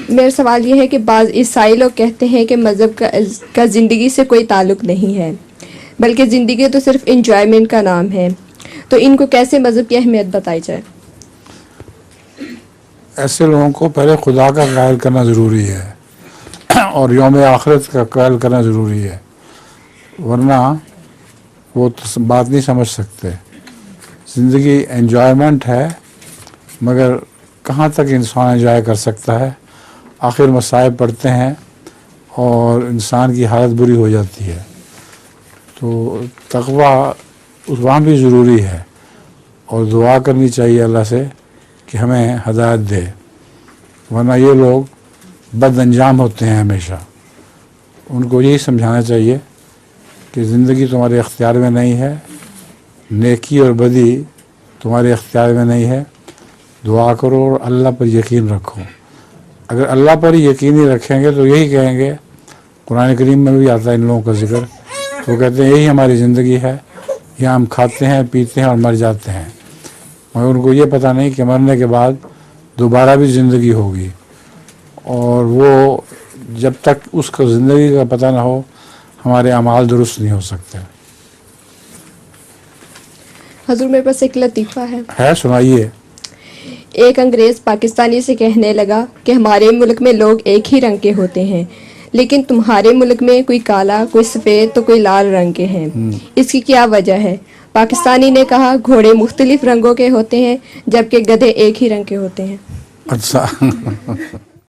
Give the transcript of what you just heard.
میرا سوال یہ ہے کہ بعض عیسائی لوگ کہتے ہیں کہ مذہب کا زندگی سے کوئی تعلق نہیں ہے، بلکہ زندگی تو صرف انجوائمنٹ کا نام ہے، تو ان کو کیسے مذہب کی اہمیت بتائی جائے؟ ایسے لوگوں کو پہلے خدا کا قائل کرنا ضروری ہے اور یوم آخرت کا قائل کرنا ضروری ہے، ورنہ وہ بات نہیں سمجھ سکتے۔ زندگی انجوائمنٹ ہے، مگر کہاں تک انسان انجوائے کر سکتا ہے؟ آخر مصائب پڑتے ہیں اور انسان کی حالت بری ہو جاتی ہے۔ تو تقویٰ وہاں بھی ضروری ہے، اور دعا کرنی چاہیے اللہ سے کہ ہمیں ہدایت دے، ورنہ یہ لوگ بد انجام ہوتے ہیں ہمیشہ۔ ان کو یہی سمجھانا چاہیے کہ زندگی تمہارے اختیار میں نہیں ہے، نیکی اور بدی تمہارے اختیار میں نہیں ہے، دعا کرو اور اللہ پر یقین رکھو۔ اگر اللہ پر یقین ہی رکھیں گے تو یہی کہیں گے، قرآن کریم میں بھی آتا ہے ان لوگوں کا ذکر، وہ کہتے ہیں یہی ہماری زندگی ہے، یہاں ہم کھاتے ہیں پیتے ہیں اور مر جاتے ہیں، مگر ان کو یہ پتہ نہیں کہ مرنے کے بعد دوبارہ بھی زندگی ہوگی، اور وہ جب تک اس کو زندگی کا پتہ نہ ہو ہمارے اعمال درست نہیں ہو سکتے۔ حضور میرے پاس ایک لطیفہ ہے، سنائیے۔ ایک انگریز پاکستانی سے کہنے لگا کہ ہمارے ملک میں لوگ ایک ہی رنگ کے ہوتے ہیں، لیکن تمہارے ملک میں کوئی کالا، کوئی سفید تو کوئی لال رنگ کے ہیں، اس کی کیا وجہ ہے؟ پاکستانی نے کہا گھوڑے مختلف رنگوں کے ہوتے ہیں جبکہ گدھے ایک ہی رنگ کے ہوتے ہیں۔ اچھا